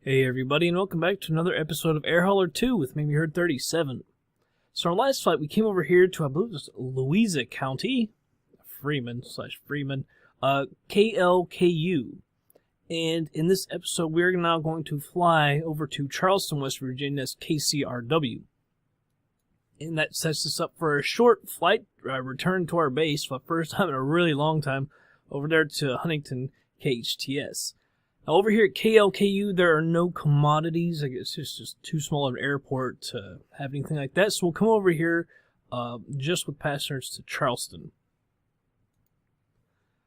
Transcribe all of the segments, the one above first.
Hey everybody, and welcome back to another episode of Air Hauler 2 with Maybe Heard 37. So our last flight, we came over here to, I believe it was Louisa County, Freeman, KLKU. And in this episode, we're now going to fly over to Charleston, West Virginia's KCRW. And that sets us up for a short flight return to our base for the first time in a really long time over there to Huntington KHTS. Now, over here at KLKU, there are no commodities. I guess it's just too small of an airport to have anything like that. So we'll come over here just with passengers to Charleston.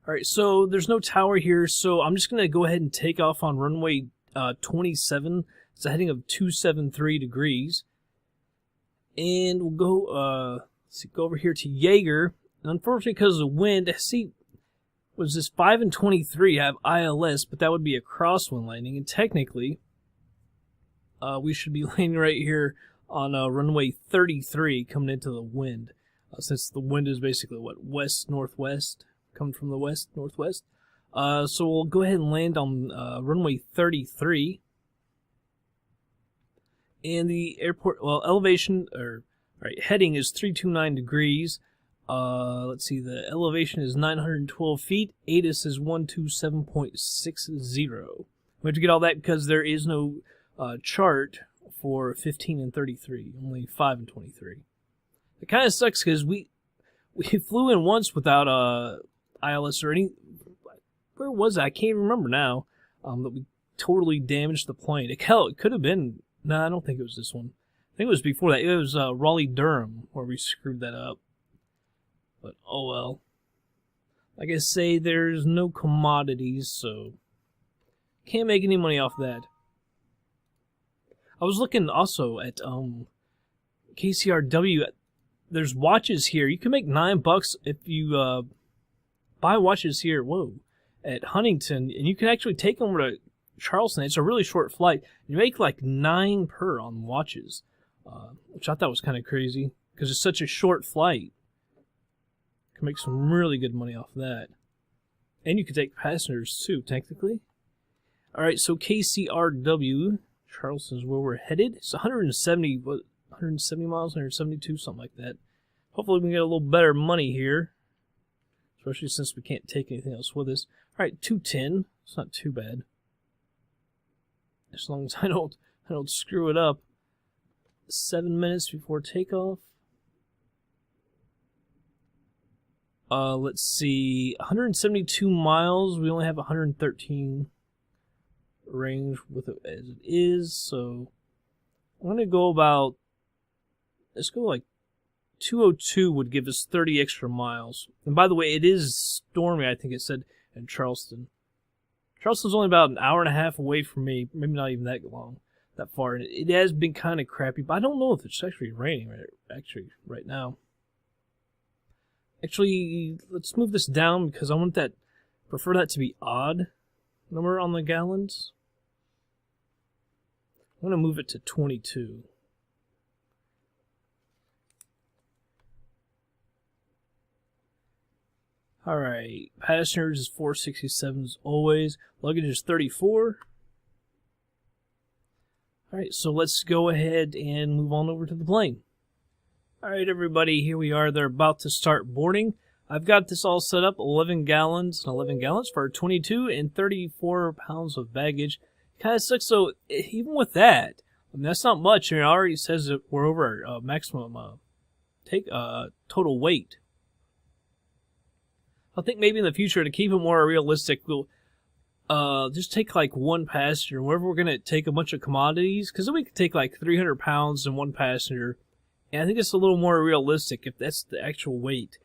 Alright, so there's no tower here, so I'm just going to go ahead and take off on runway 27. It's a heading of 273 degrees. And we'll go, go over here to Jaeger. And unfortunately, because of the wind, was this 5 and 23 have ILS, but that would be a crosswind landing, and technically we should be landing right here on runway 33 coming into the wind, since the wind is basically what, west-northwest, coming from the west-northwest. So we'll go ahead and land on runway 33, and the airport, well, elevation, heading is 329 degrees. Let's see, the elevation is 912 feet. ATIS is 127.60. We have to get all that because there is no chart for 15 and 33, only 5 and 23. It kind of sucks because we flew in once without ILS or any. Where was I can't even remember now. That we totally damaged the plane. Hell, it could have been. No, I don't think it was this one. I think it was before that. It was Raleigh-Durham where we screwed that up. But, oh well. Like I say, there's no commodities, so can't make any money off that. I was looking also at KCRW. There's watches here. You can make $9 if you buy watches here, at Huntington, and you can actually take them over to Charleston. It's a really short flight. You make like $9 per on watches, which I thought was kind of crazy because it's such a short flight. Can make some really good money off of that. And you can take passengers too, technically. Alright, so KCRW, Charleston is where we're headed. It's 170 miles, 172, something like that. Hopefully we can get a little better money here. Especially since we can't take anything else with us. Alright, 210. It's not too bad. As long as I don't screw it up. 7 minutes before takeoff. Let's see, 172 miles. We only have 113 range with it as it is, so I'm going to go about, let's go like 202 would give us 30 extra miles. And by the way, it is stormy, I think it said, in Charleston. Charleston's only about an hour and a half away from me, maybe not even that far. And it has been kind of crappy, but I don't know if it's actually raining right now. Actually, let's move this down because I prefer that to be odd number on the gallons. I'm going to move it to 22. Alright, passengers is 467 as always. Luggage is 34. Alright, so let's go ahead and move on over to the plane. Alright everybody, here we are. They're about to start boarding. I've got this all set up, 11 gallons for 22 and 34 pounds of baggage. Kind of sucks, so even with that, I mean, that's not much. It already says that we're over our maximum total weight. I think maybe in the future, to keep it more realistic, we'll just take like one passenger. Wherever we're going to take a bunch of commodities, because then we could take like 300 pounds in one passenger. And I think it's a little more realistic if that's the actual weight.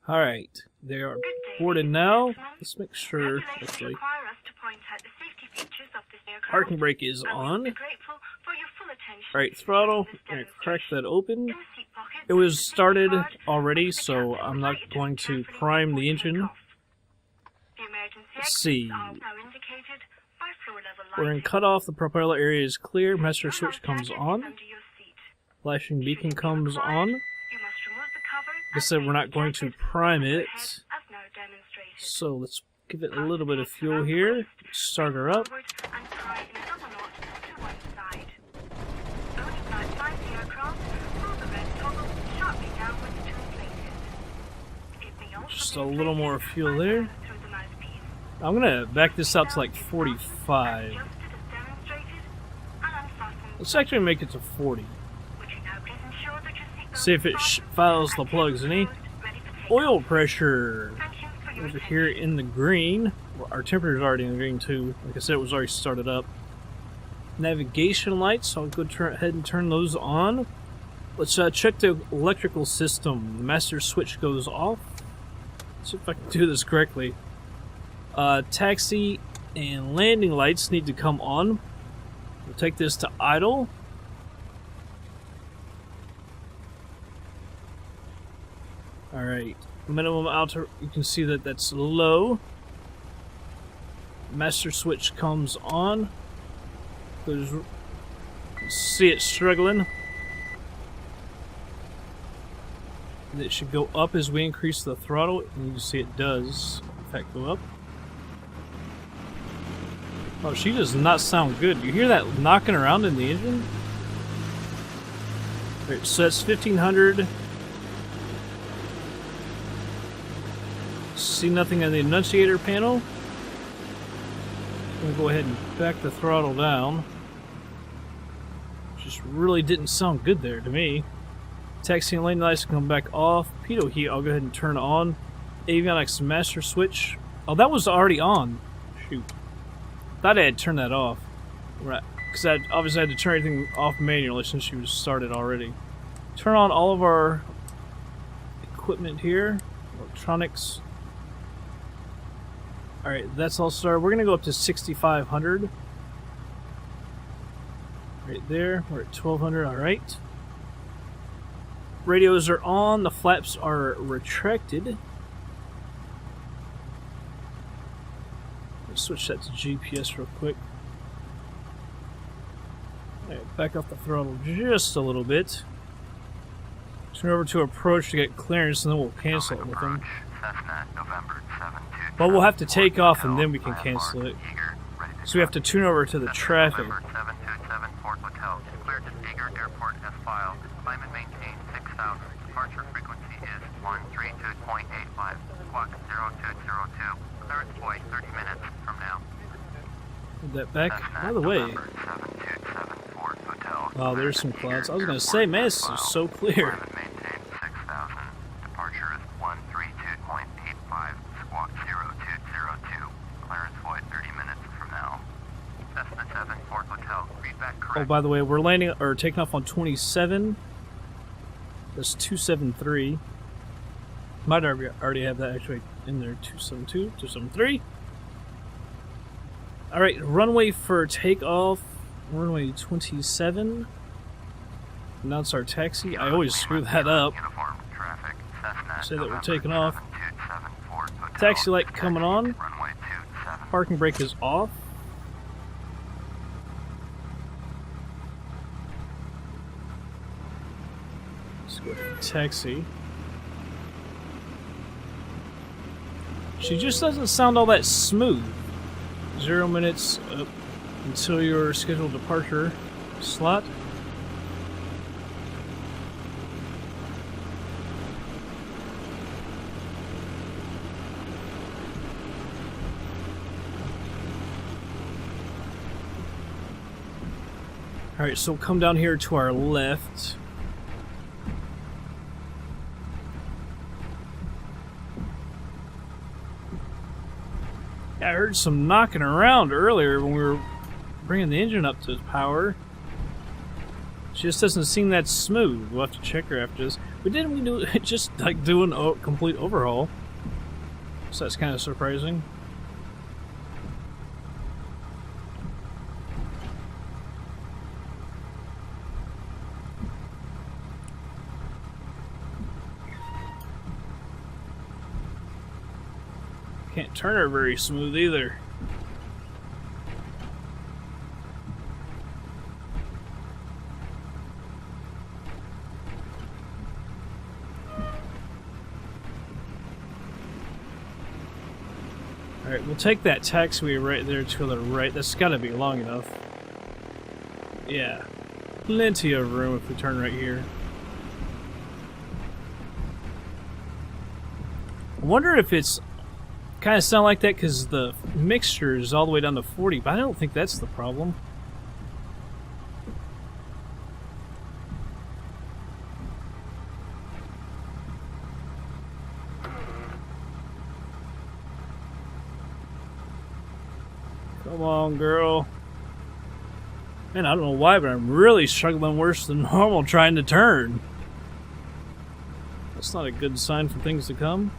Alright, they are boarded now. Let's make sure, actually. Parking brake is on. Alright, throttle. I'm going to crack that open. It was started already, so I'm not going to prime the engine. Let's see. We're in cutoff. The propeller area is clear. Master switch comes on. Flashing beacon comes on. Like I said, we're not going to prime it. So let's Give it a little bit of fuel here. Start her up. Just a little more fuel there. I'm gonna back this out to like 45. Let's actually make it to 40. See if it files the plugs. Any oil pressure over here in the green. Well, our temperature is already in the green too. Like I said, it was already started up. Navigation lights. I'll go ahead and turn those on. Let's check the electrical system. The master switch goes off. Let's see if I can do this correctly. Taxi and landing lights need to come on. We'll take this to idle. Alright, minimum outer, you can see that that's low. Master switch comes on. See it struggling. And it should go up as we increase the throttle, and you can see it does, in fact, go up. Oh, she does not sound good. You hear that knocking around in the engine? Right, so that's 1500. See nothing on the annunciator panel. I'm going to go ahead and back the throttle down. Just really didn't sound good there to me. Taxi and lane lights come back off. Pitot heat, I'll go ahead and turn on. Avionics master switch. Oh, that was already on. Shoot. Thought I had turned that off. Right. Because I obviously had to turn everything off manually since she was started already. Turn on all of our equipment here. Electronics. Alright, that's all started. We're going to go up to 6,500. Right there. We're at 1,200. Alright. Radios are on. The flaps are retracted. Let's switch that to GPS real quick. Alright, back off the throttle just a little bit. Turn over to approach to get clearance, and then we'll cancel it with them. But we'll have to take off, and then we can cancel it. So we have to tune over to the traffic. Put that back. By the way. Oh, there's some clouds. I was going to say, man, this is so clear. Oh, by the way, we're landing or taking off on 27. That's 273. Might already have that actually in there. 272, 273. Alright, runway for takeoff. Runway 27. Now it's our taxi. I always screw that up. Say that we're taking off. Taxi light coming on. Parking brake is off. Let's go to taxi. She just doesn't sound all that smooth. 0 minutes up until your scheduled departure slot. Alright, so come down here to our left. I heard some knocking around earlier when we were bringing the engine up to power. She just doesn't seem that smooth. We'll have to check her after this. But didn't we do just like do a complete overhaul? So that's kind of surprising. Can't turn her very smooth either. Alright, we'll take that taxiway right there to the right. That's gotta be long enough. Yeah. Plenty of room if we turn right here. I wonder if it's kind of sound like that because the mixture is all the way down to 40, but I don't think that's the problem. Come on, girl. Man, I don't know why, but I'm really struggling worse than normal trying to turn. That's not a good sign for things to come.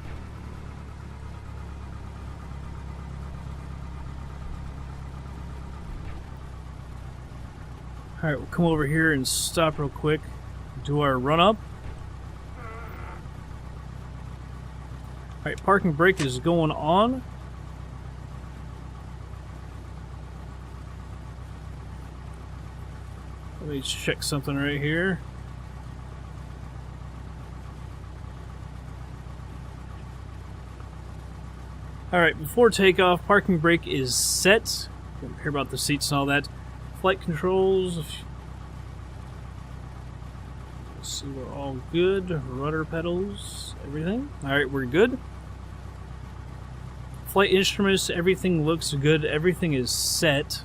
Alright, we'll come over here and stop real quick. Do our run up. Alright, parking brake is going on. Let me check something right here. Alright, before takeoff, parking brake is set. Don't care about the seats and all that. Flight controls. Let's see, we're all good. Rudder pedals, everything. Alright, we're good. Flight instruments, everything looks good. Everything is set.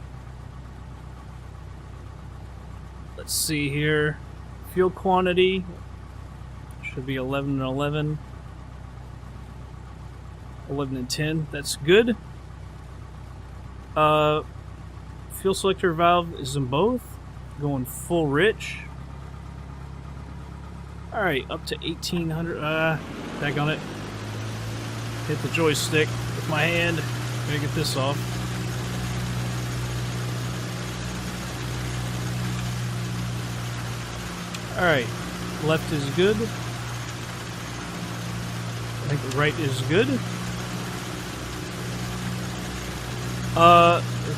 Let's see here. Fuel quantity should be 11 and 11. 11 and 10. That's good. Fuel selector valve is in both. Going full rich. Alright, up to 1800. Back on it. Hit the joystick with my hand. Gotta get this off. Alright, left is good. I think the right is good.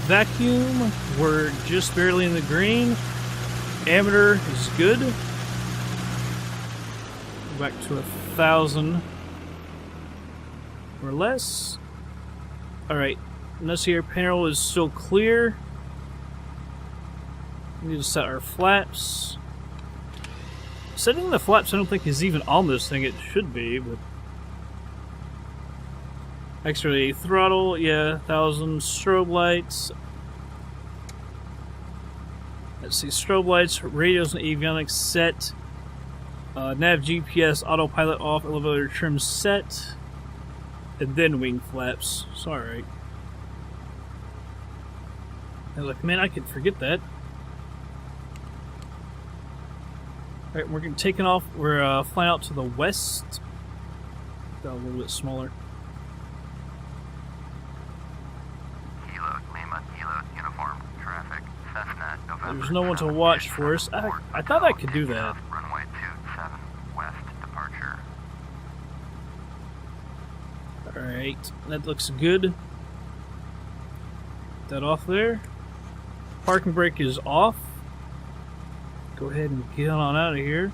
Vacuum, we're just barely in the green. Ammeter is good. Go back to 1,000 or less. Alright, notice here panel is still clear. We need to set our flaps. Setting the flaps I don't think is even on this thing. It should be, but... X-ray throttle, yeah, 1,000. Strobe lights. Let's see, strobe lights, radios and avionics set. Nav GPS, autopilot off, elevator trim set. And then wing flaps. It's alright. I was like, man, I could forget that. Alright, we're taking off. We're flying out to the west. Got a little bit smaller. Kilo, Lima, Kilo, uniform, traffic, Cessna, November. There's no one to watch for us. I thought I could do that. Runway 27, west departure. Alright, that looks good. Get that off there. Parking brake is off. Go ahead and get on out of here.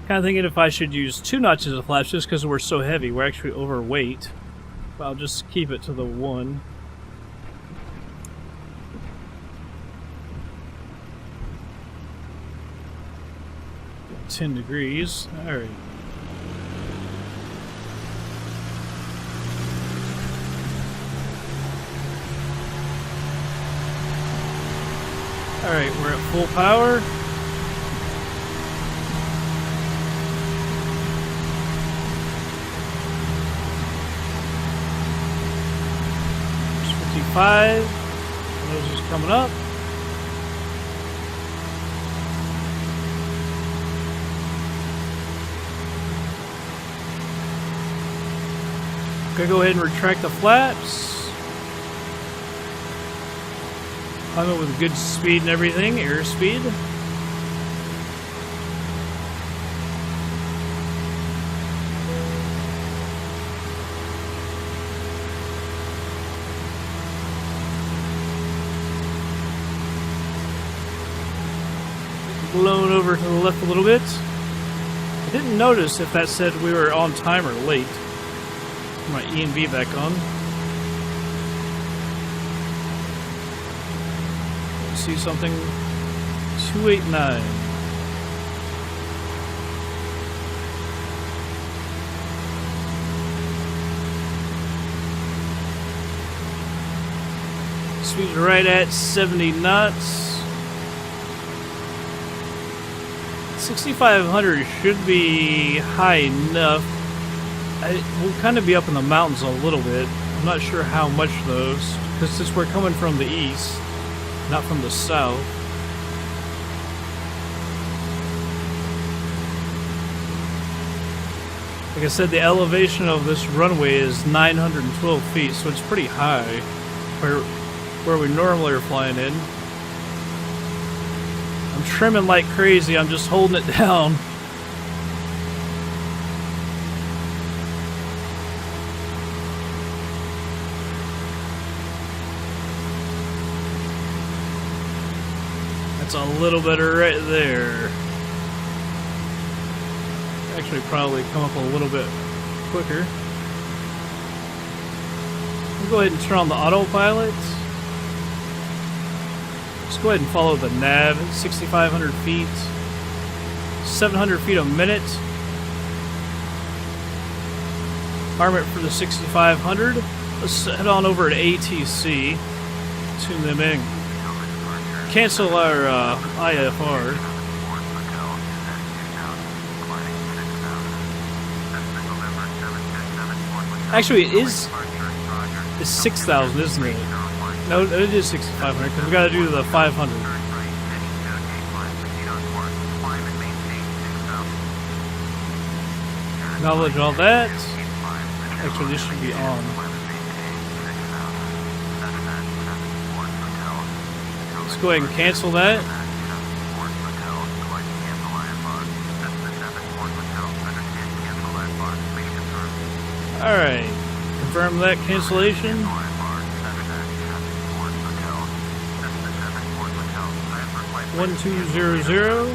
Kind of thinking if I should use 2 notches of flaps just because we're so heavy. We're actually overweight. But I'll just keep it to the 1. $10. Alright. Alright, we're at full power. There's 55. Nose is coming up. Gonna go ahead and retract the flaps. Climb it with good speed and everything, airspeed. Blown over to the left a little bit. I didn't notice if that said we were on time or late. Put my E&B back on. Let's see something. 289. Speed's right at 70 knots. 6,500 should be high enough. We'll kind of be up in the mountains a little bit. I'm not sure how much though, because since we're coming from the east, not from the south. Like I said, the elevation of this runway is 912 feet, so it's pretty high where we normally are flying in. I'm trimming like crazy, I'm just holding it down. That's a little better right there. Actually probably come up a little bit quicker. We'll go ahead and turn on the autopilot. Let's go ahead and follow the nav. 6,500 feet. 700 feet a minute. Arm it for the 6,500. Let's head on over to ATC. Tune them in. Cancel our IFR. Actually, it's 6,000, isn't it? No, it is 6,500 because we got to do the 500. Acknowledge all that. Actually, this should be on. Let's go ahead and cancel that. Alright, confirm that cancellation. 1200.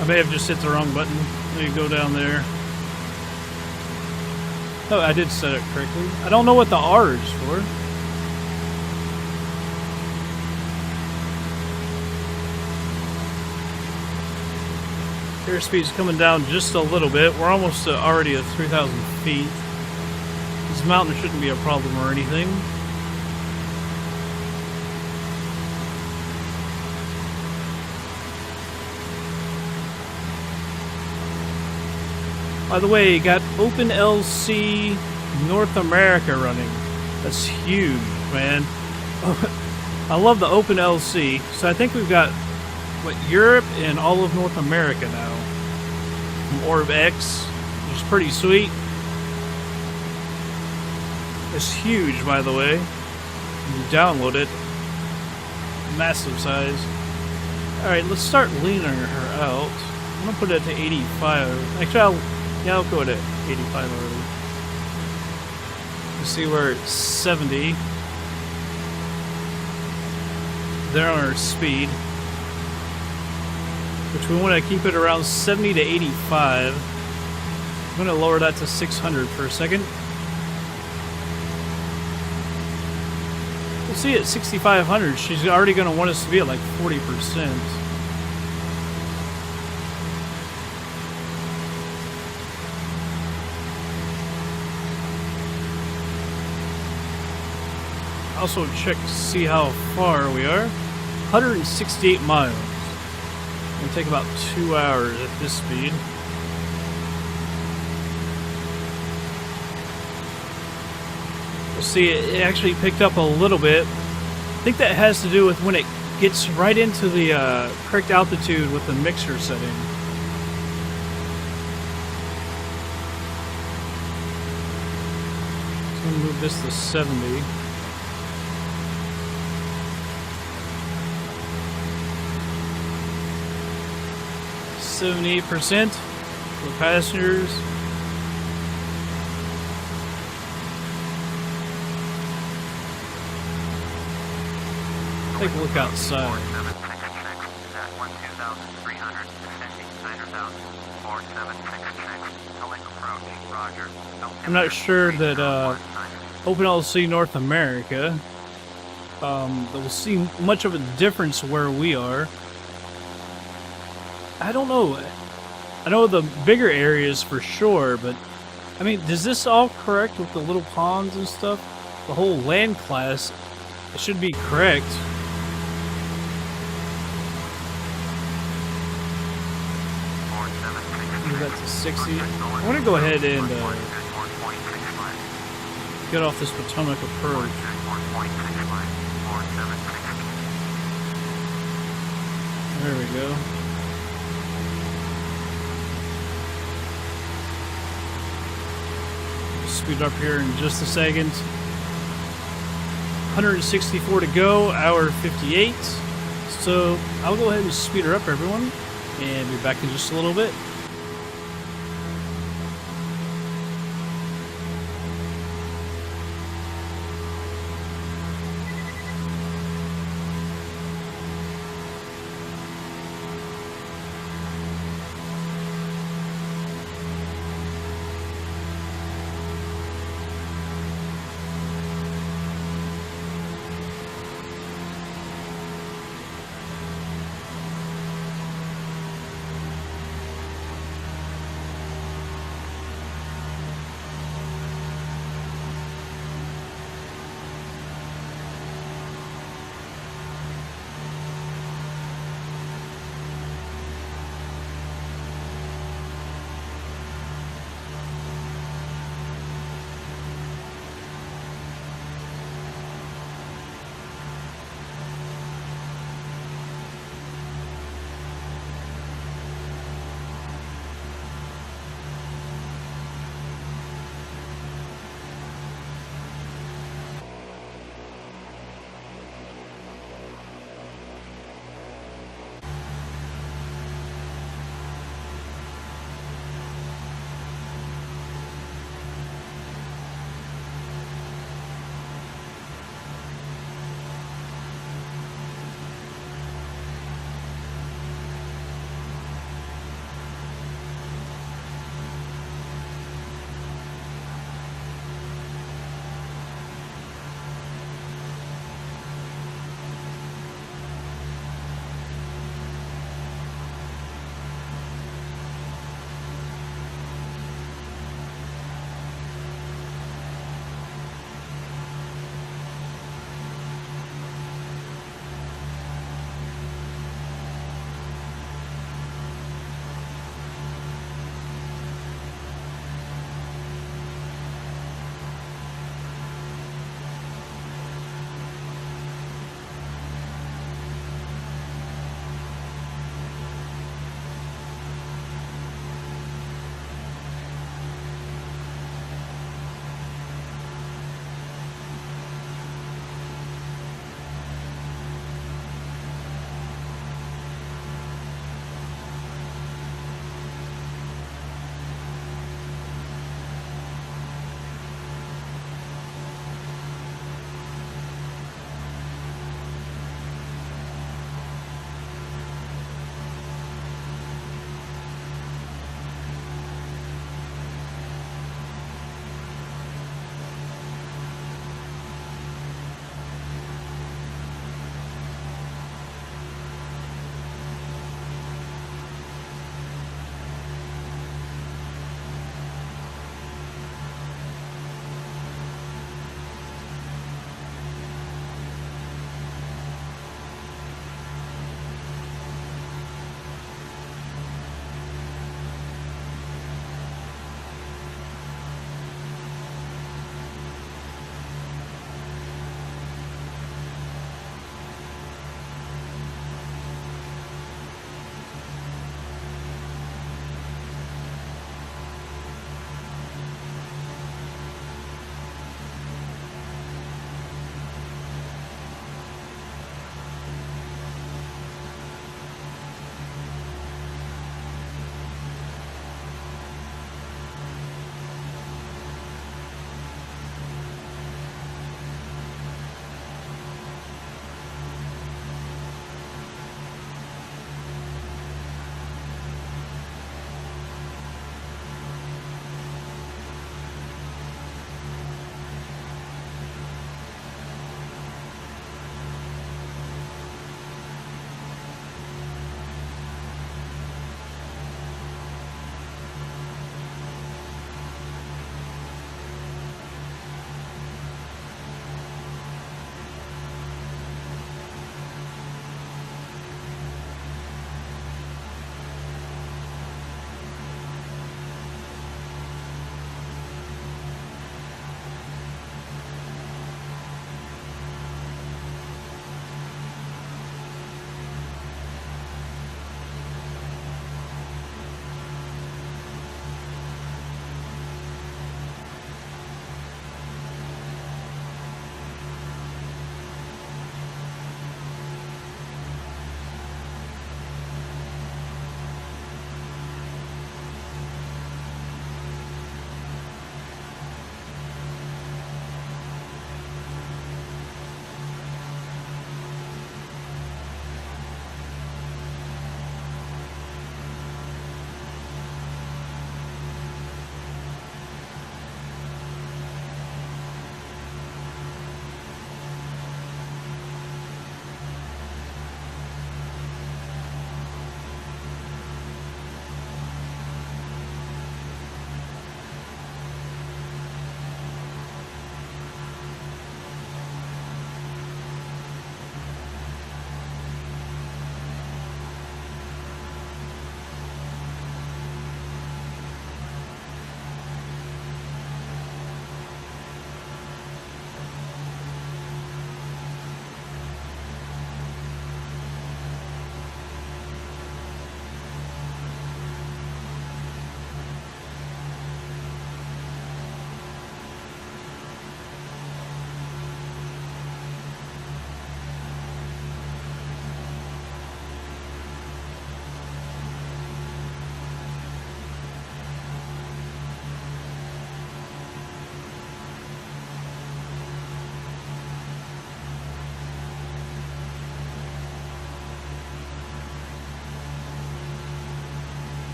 I may have just hit the wrong button. Let me go down there. Oh, I did set it correctly. I don't know what the R is for. Airspeed's coming down just a little bit. We're almost already at 3,000 feet. This mountain shouldn't be a problem or anything. By the way, you got OpenLC North America running. That's huge, man. I love the OpenLC. So I think we've got Europe and all of North America now from OrbX, which is pretty sweet. It's huge, by the way. You download it, massive size. All right, let's start leaning her out. I'm gonna put it to 85. Actually, I'll go to 85 already. You see we're at 70. They're on our speed, which we want to keep it around 70 to 85. I'm going to lower that to 600 for a second. We'll see at 6,500, she's already going to want us to be at like 40%. Also check to see how far we are. 168 miles. It'll take about 2 hours at this speed. We'll see, it actually picked up a little bit. I think that has to do with when it gets right into the correct altitude with the mixer setting. So I'm going to move this to 70. 78% for passengers. Take a look outside. 4766 at 12,300, descending 9,000. 4766, filling approach, roger. I'm not sure that OpenLC North America that we'll see much of a difference where we are. I don't know. I know the bigger areas for sure, but I mean, does this all correct with the little ponds and stuff? The whole land class, it should be correct. Move that to 60. I want to go ahead and get off this Potomac approach. There we go. Speed up here in just a second. 164 to go, hour 58. So I'll go ahead and speed her up, everyone, and be back in just a little bit.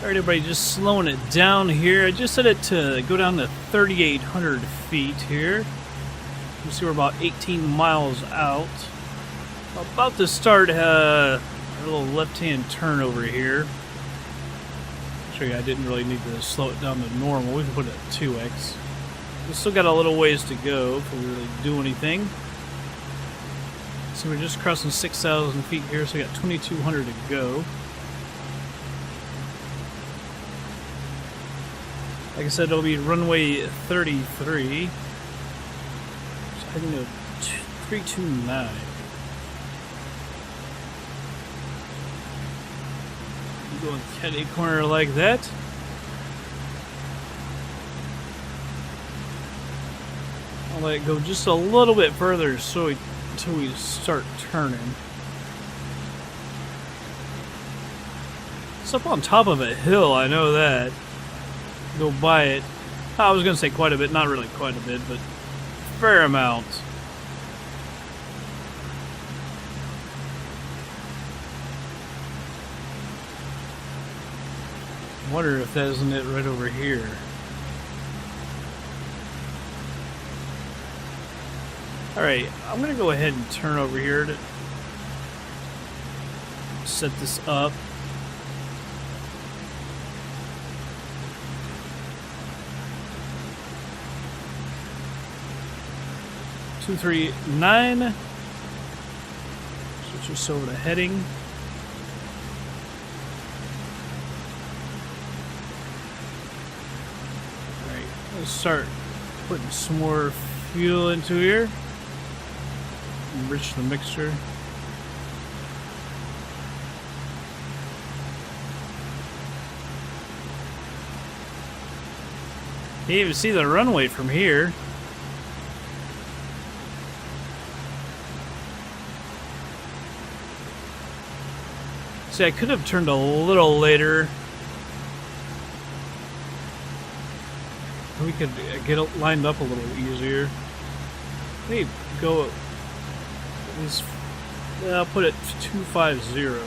Alright, everybody, just slowing it down here. I just set it to go down to 3,800 feet here. You see we're about 18 miles out. About to start a little left-hand turn over here. Show you I didn't really need to slow it down to normal. We can put it at 2x. We still got a little ways to go before we really do anything. So we're just crossing 6,000 feet here, so we got 2,200 to go. Like I said, it'll be runway 33. So heading to 329. Going catty corner like that. I'll let it go just a little bit further until we start turning. It's up on top of a hill, I know that. Go by it. I was going to say quite a bit, not really quite a bit, but a fair amount. I wonder if that isn't it right over here. Alright, I'm going to go ahead and turn over here to set this up. Two, 3, 9. Switch this over to heading. Alright, let's start putting some more fuel into here. Enrich the mixture. Can't even see the runway from here. See, I could have turned a little later. We could get it lined up a little easier. Maybe go at least. I'll put it 250.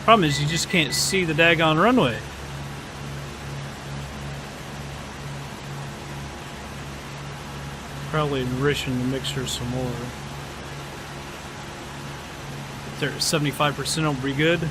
Problem is, you just can't see the daggone runway. Probably enriching the mixture some more. If they're at 75%, it'll be good.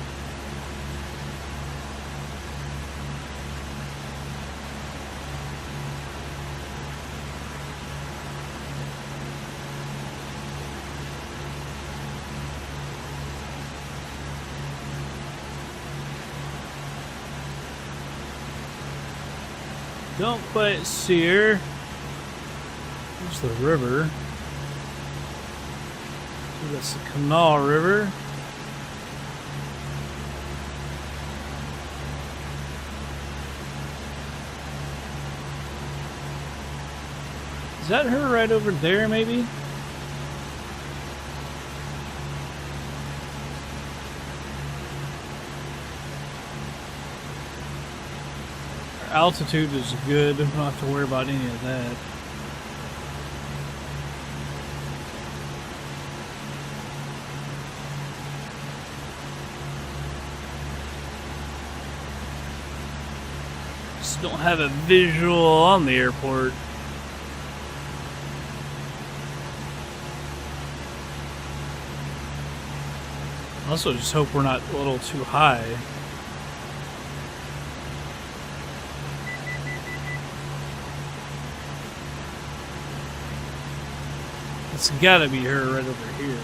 Don't quite see her. There's the river. That's the Canal River. Is that her right over there, maybe? Our altitude is good. We don't have to worry about any of that. Just don't have a visual on the airport. Also, just hope we're not a little too high. It's gotta be her right over here.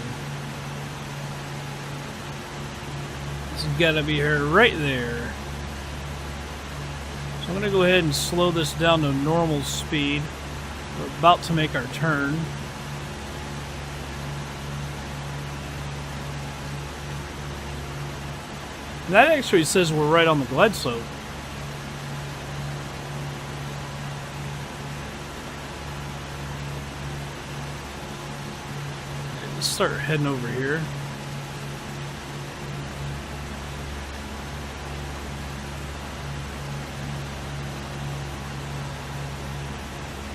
It's gotta be her right there. So I'm gonna go ahead and slow this down to normal speed. We're about to make our turn. And that actually says we're right on the glide slope. Let's start heading over here.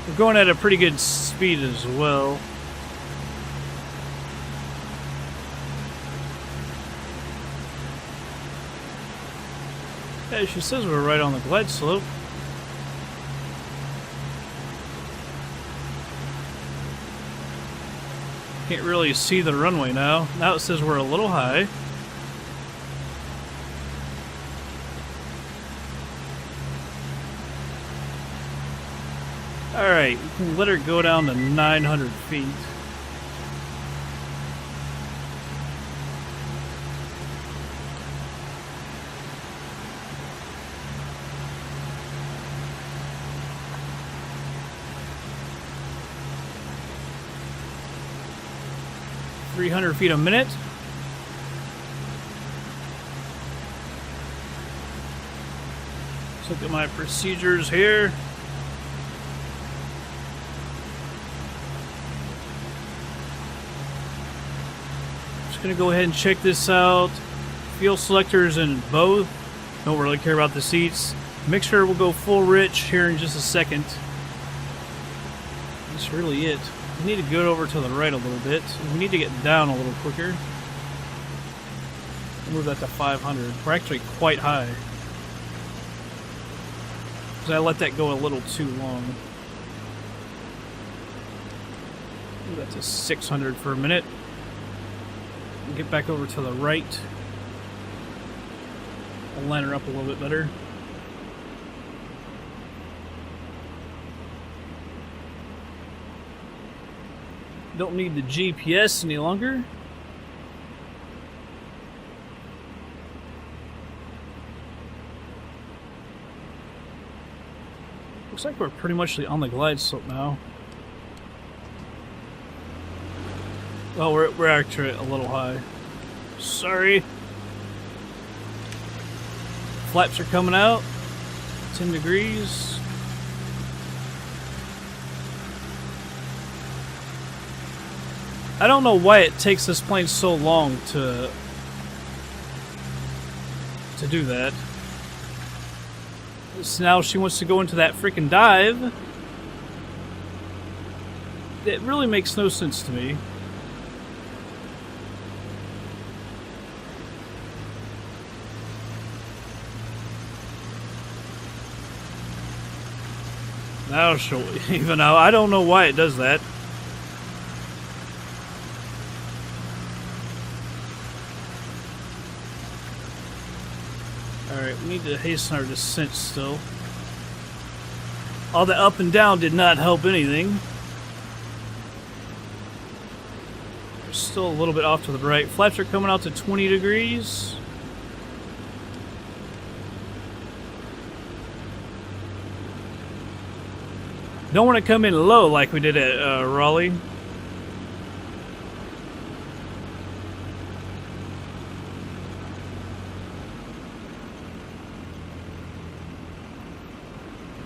We're going at a pretty good speed as well. Yeah, she says we're right on the glide slope. Can't really see the runway now. Now it says we're a little high. Alright, we can let her go down to 900 feet. .300 feet a minute. Let's look at my procedures here. Just gonna go ahead and check this out. Fuel selectors in both. Don't really care about the seats. Mixture will go full rich here in just a second. That's really it. We need to go over to the right a little bit. We need to get down a little quicker. Move that to 500. We're actually quite high. Because I let that go a little too long. Move that to 600 for a minute. Get back over to the right. I'll line her up a little bit better. Don't need the GPS any longer. Looks like we're pretty much on the glide slope now. Oh, we're actually a little high. Sorry. Flaps are coming out. 10 degrees. I don't know why it takes this plane so long to do that. So now she wants to go into that freaking dive. It really makes no sense to me. Now she'll even out. I don't know why it does that. Alright, we need to hasten our descent still. All the up and down did not help anything. We're still a little bit off to the right. Flaps are coming out to 20 degrees. Don't want to come in low like we did at Raleigh.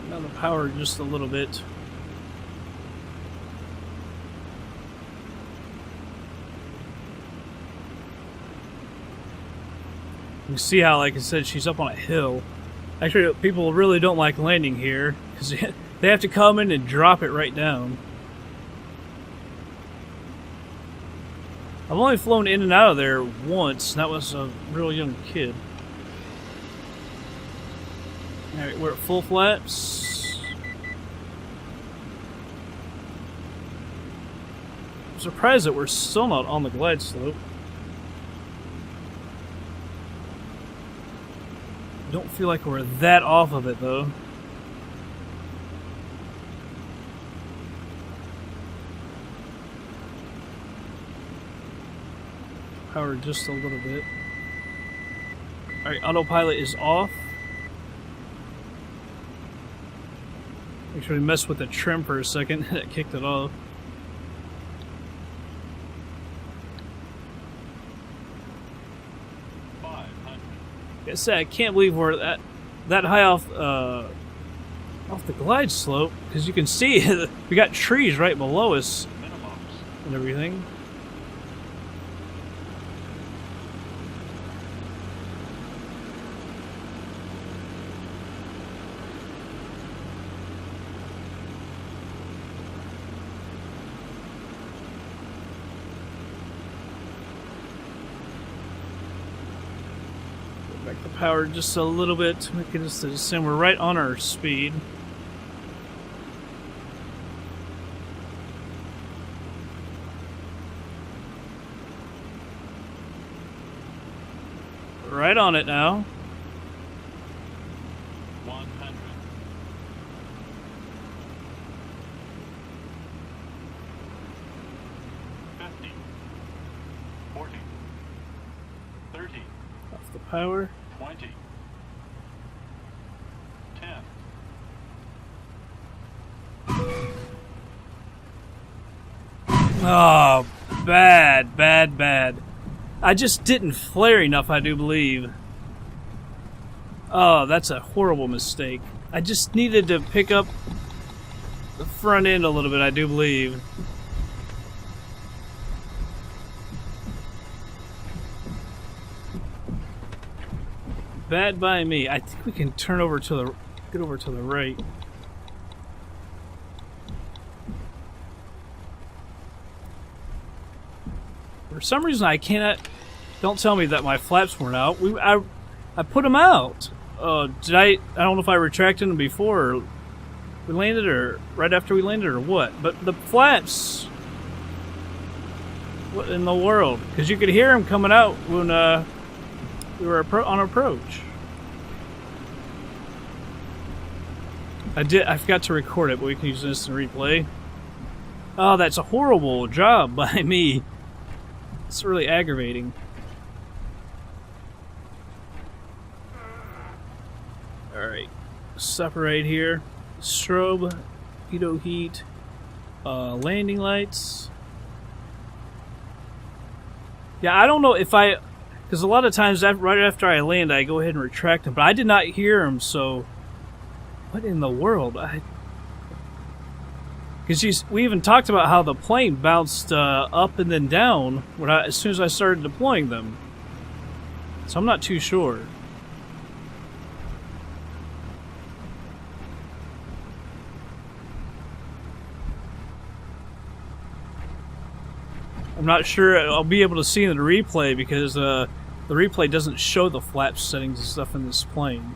Now the power just a little bit. You can see how, like I said, she's up on a hill. Actually, people really don't like landing here because they have to come in and drop it right down. I've only flown in and out of there once, and that was a real young kid. Alright, we're at full flaps. I'm surprised that we're still not on the glide slope. Don't feel like we're that off of it, though. Power just a little bit. Alright, autopilot is off. Make sure we mess with the trim for a second. That kicked it off. Like I said, I can't believe we're that high off the glide slope, because you can see we got trees right below us and everything. power just a little bit to make it just assume we're right on our speed. Right on it now. 100. 50. 40. 30. Off the power. 20. 10. Oh, bad, bad, bad. I just didn't flare enough, I do believe. Oh, that's a horrible mistake. I just needed to pick up the front end a little bit, I do believe. Bad by me. I think we can turn over to the... get over to the right. For some reason, I cannot... Don't tell me that my flaps weren't out. I put them out. Did I don't know if I retracted them before we landed or right after we landed or what. But the flaps... What in the world? Because you could hear them coming out when we were on approach. I forgot to record it, but we can use this in replay. Oh, that's a horrible job by me. It's really aggravating. Alright. Separate here. Strobe. Pitot heat. Landing lights. Yeah, I don't know if I... Because a lot of times, right after I land, I go ahead and retract them. But I did not hear them, so... What in the world? Because we even talked about how the plane bounced up and then down as soon as I started deploying them. So I'm not too sure. I'm not sure I'll be able to see in the replay because the replay doesn't show the flap settings and stuff in this plane.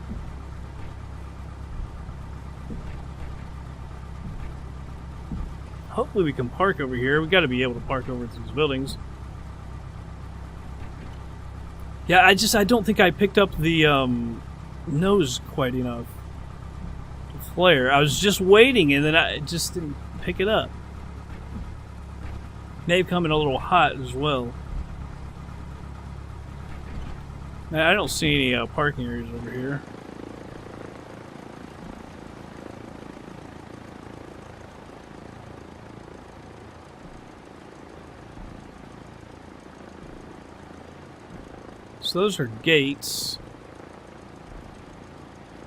Hopefully we can park over here. We got to be able to park over these buildings. Yeah, I don't think I picked up the nose quite enough to flare. I was just waiting and then I just didn't pick it up. May have come in a little hot as well. I don't see any parking areas over here. So those are gates.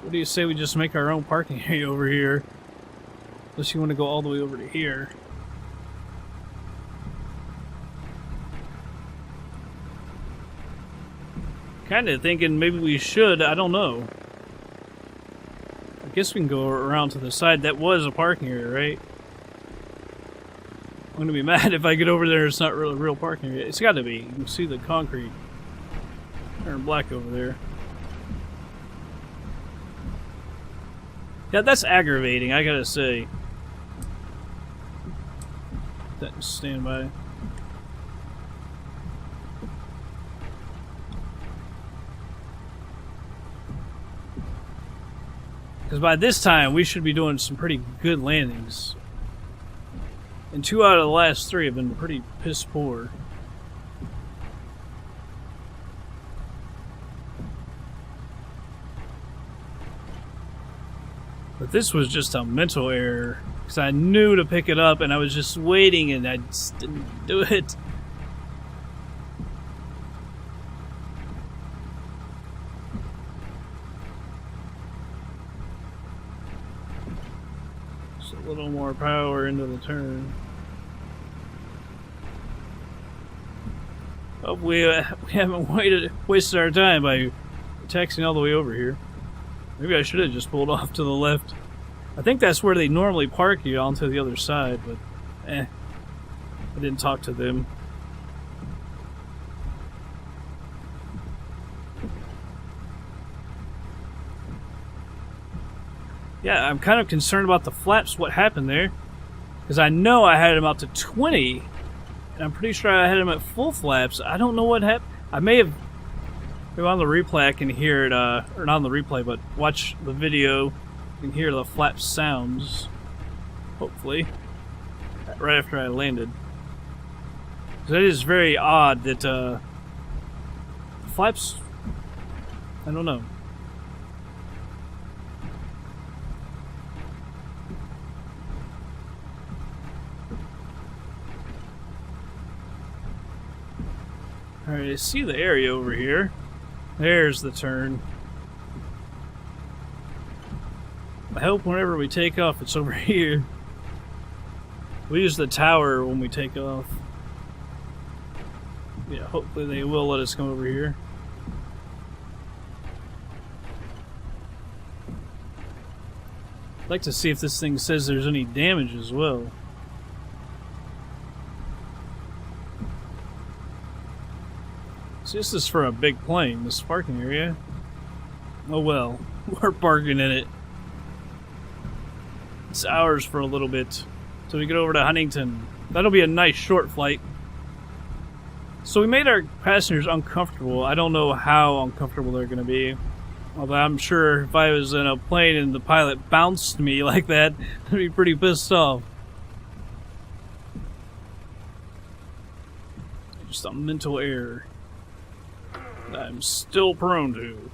What do you say we just make our own parking area over here? Unless you want to go all the way over to here. Kind of thinking maybe we should. I don't know. I guess we can go around to the side. That was a parking area, right? I'm going to be mad if I get over there and it's not really a real parking area. It's got to be. You can see the concrete. Turn black over there. Yeah, that's aggravating, I gotta say. That in standby. Because by this time, we should be doing some pretty good landings. And 2 out of the last 3 have been pretty piss poor. But this was just a mental error. Because I knew to pick it up and I was just waiting and I just didn't do it. Just a little more power into the turn. Oh, we haven't wasted our time by taxiing all the way over here. Maybe I should have just pulled off to the left. I think that's where they normally park you onto the other side, but I didn't talk to them. Yeah, I'm kind of concerned about the flaps, what happened there. Because I know I had them out to 20, and I'm pretty sure I had them at full flaps. I don't know what happened. I may have, maybe on the replay I can hear it, or not on the replay, but watch the video, you can hear the flap sounds, hopefully, right after I landed. Because it is very odd that, the flaps, I don't know. Alright, I see the area over here. There's the turn. I hope whenever we take off it's over here. We use the tower when we take off. Yeah, hopefully they will let us come over here. I'd like to see if this thing says there's any damage as well. So this is for a big plane, this parking area. Oh well, we're parking in it. It's ours for a little bit, till we get over to Huntington. That'll be a nice short flight. So we made our passengers uncomfortable. I don't know how uncomfortable they're going to be. Although I'm sure if I was in a plane and the pilot bounced me like that, I'd be pretty pissed off. Just a mental error I'm still prone to.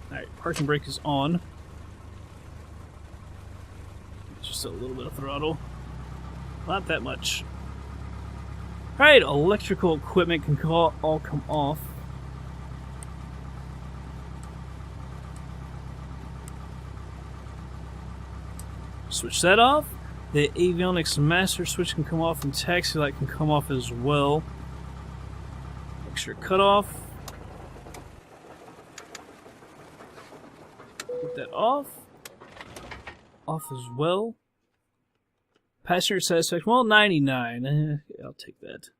Alright, parking brake is on. Just a little bit of throttle. Not that much. Alright, electrical equipment can all come off. Switch that off. The avionics master switch can come off and taxi light can come off as well. Extra cutoff. Get that off. Off as well. Passenger satisfaction, well, 99. I'll take that.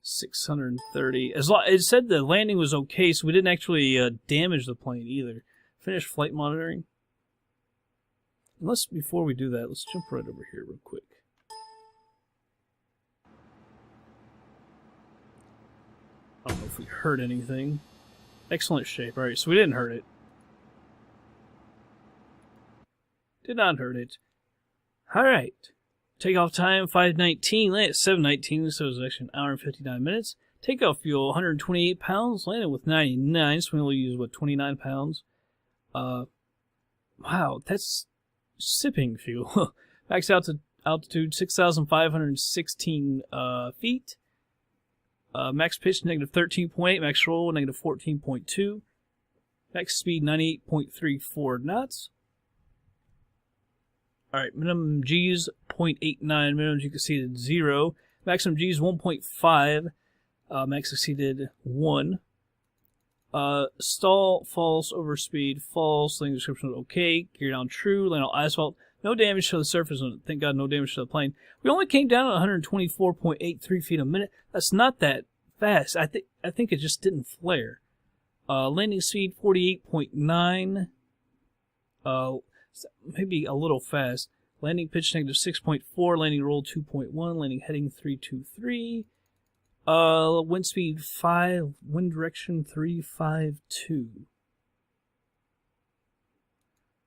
630. It said the landing was okay, so we didn't actually damage the plane either. Finish flight monitoring. Unless before we do that, let's jump right over here real quick. I don't know if we hurt anything. Excellent shape. Alright, so we didn't hurt it. Did not hurt it. Alright. Takeoff time 5:19. Landed at 7:19, so it was actually an hour and 59 minutes. Takeoff fuel 128 pounds. Landed with 99, so we only used, what, 29 pounds? Wow, that's sipping fuel. Max altitude 6,516 feet. Max pitch negative 13.8. Max roll negative 14.2. Max speed 98.34 knots. Alright, minimum G's 0.89. Minimum G exceeded 0. Maximum G's 1.5. Max exceeded 1. Stall, false, overspeed, false, landing description okay, gear down true, land on asphalt, no damage to the surface, thank God no damage to the plane. We only came down at 124.83 feet a minute, that's not that fast, I think it just didn't flare. Landing speed 48.9, maybe a little fast. Landing pitch negative 6.4, landing roll 2.1, landing heading 323. Wind speed 5, wind direction 352.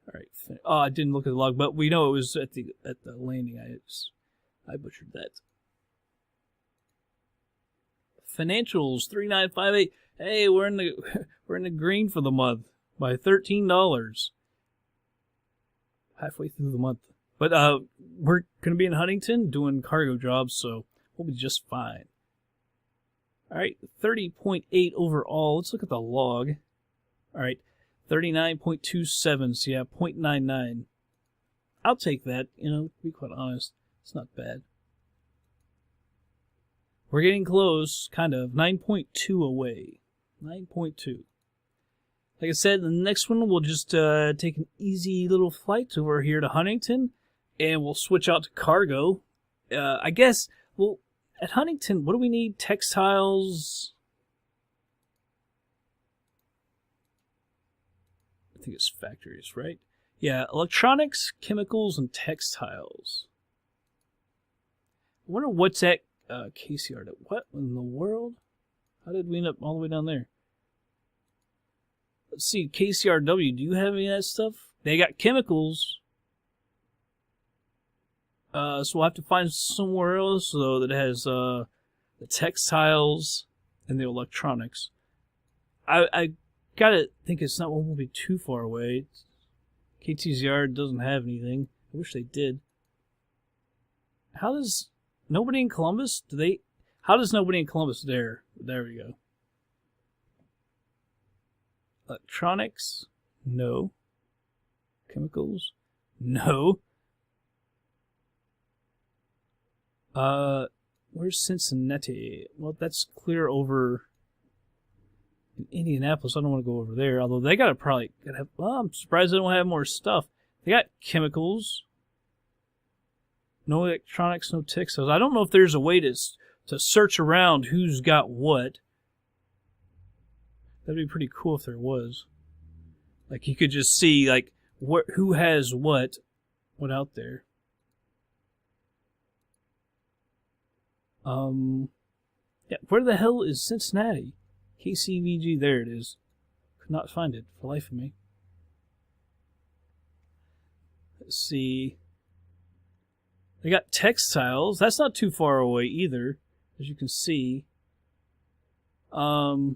Alright, I didn't look at the log, but we know it was at the landing. I butchered that. Financials 3958. Hey, we're in the green for the month by $13. Halfway through the month. But we're gonna be in Huntington doing cargo jobs, so we'll be just fine. Alright, 30.8 overall. Let's look at the log. Alright, 39.27, so yeah, 0.99. I'll take that, to be quite honest. It's not bad. We're getting close, kind of. 9.2 away. 9.2. Like I said, the next one we'll just take an easy little flight over here to Huntington, and we'll switch out to cargo. I guess, well, at Huntington, what do we need? Textiles. I think it's factories, right? Yeah, electronics, chemicals, and textiles. I wonder what's at KCRW. What in the world? How did we end up all the way down there? Let's see, KCRW, do you have any of that stuff? They got chemicals. So we'll have to find somewhere else, though, that has the textiles and the electronics. I gotta think it's not one will be too far away. KT's Yard doesn't have anything. I wish they did. How does nobody in Columbus? How does nobody in Columbus there? There we go. Electronics? No. Chemicals? No. Where's Cincinnati? Well, that's clear over in Indianapolis. I don't want to go over there. Although they gotta have. Well, I'm surprised they don't have more stuff. They got chemicals. No electronics, no textiles. I don't know if there's a way to search around who's got what. That'd be pretty cool if there was. Like you could just see like who has what out there. Yeah, where the hell is Cincinnati? KCVG, there it is. Could not find it for the life of me. Let's see. They got textiles. That's not too far away either, as you can see. So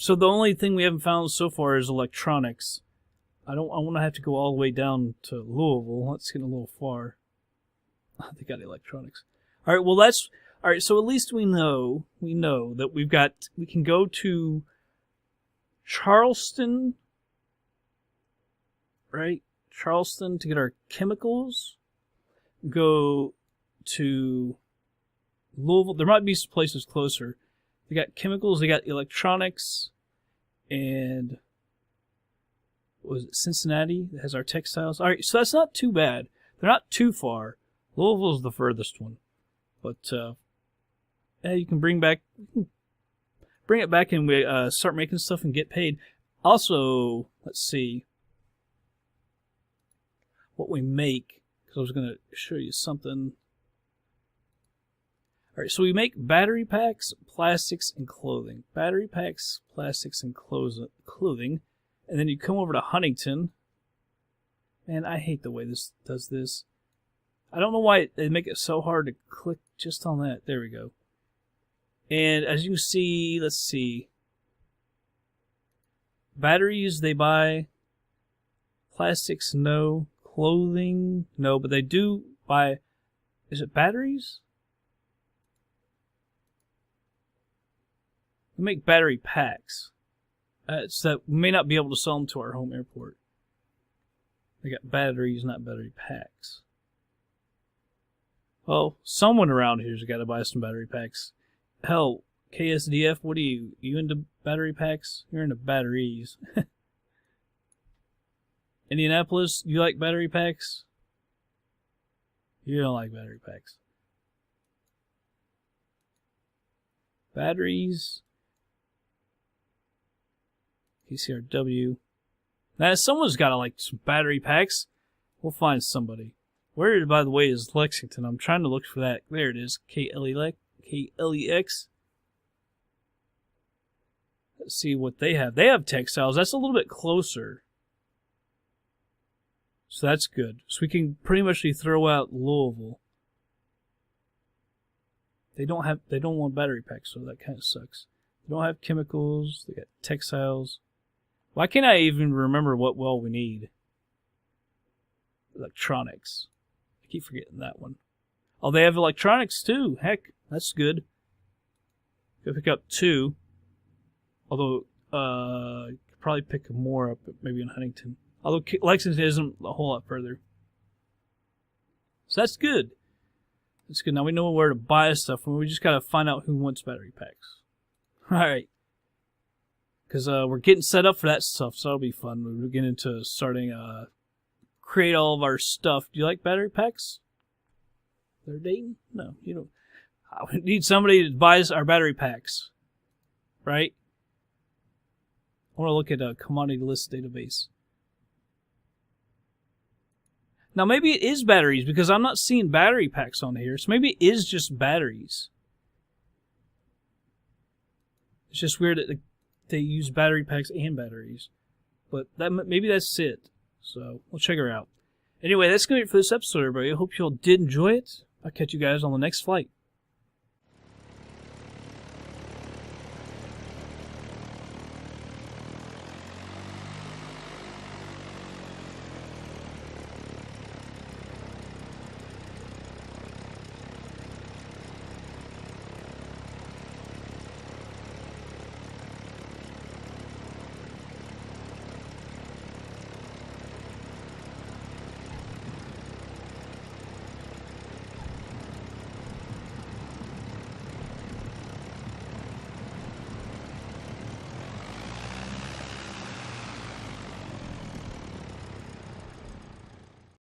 the only thing we haven't found so far is electronics. I want to have to go all the way down to Louisville. That's getting a little far. They got electronics. All right, well that's all right. So at least we know that we can go to Charleston, right? Charleston to get our chemicals. Go to Louisville. There might be some places closer. They got chemicals. They got electronics, and what was it Cincinnati that has our textiles? All right, so that's not too bad. They're not too far. Louisville's the furthest one. But yeah, you can bring it back and we start making stuff and get paid. Also, let's see what we make, because I was going to show you something. All right, so we make battery packs, plastics, and clothing. Battery packs, plastics, and clothing. And then you come over to Huntington. Man, I hate the way this does this. I don't know why they make it so hard to click just on that. There we go. And as you see, let's see. Batteries, they buy. Plastics, no. Clothing, no. But they do buy. Is it batteries? We make battery packs. So that we may not be able to sell them to our home airport. They got batteries, not battery packs. Well, someone around here's got to buy some battery packs. Hell, KSDF, what are you? You into battery packs? You're into batteries. Indianapolis, you like battery packs? You don't like battery packs. Batteries. KCRW. Now, someone's got to like some battery packs. We'll find somebody. Where, by the way, is Lexington? I'm trying to look for that. There it is. KLEX. Let's see what they have. They have textiles. That's a little bit closer. So that's good. So we can pretty much throw out Louisville. They don't want battery packs, so that kind of sucks. They don't have chemicals. They got textiles. Why can't I even remember what well we need? Electronics. I keep forgetting that one. Oh, they have electronics too. Heck, that's good. Go pick up 2. Although, you could probably pick more up maybe in Huntington. Although Lexington isn't a whole lot further. So that's good. That's good. Now we know where to buy stuff. We just got to find out who wants battery packs. Alright. Because we're getting set up for that stuff, so that'll be fun. We're getting into starting create all of our stuff. Do you like battery packs? They're dating? No, you don't. We need somebody to buy us our battery packs. Right? I want to look at a commodity list database. Now, maybe it is batteries, because I'm not seeing battery packs on here. So maybe it is just batteries. It's just weird that they use battery packs and batteries. But maybe that's it. So we'll check her out. Anyway, that's going to be it for this episode, everybody. I hope you all did enjoy it. I'll catch you guys on the next flight.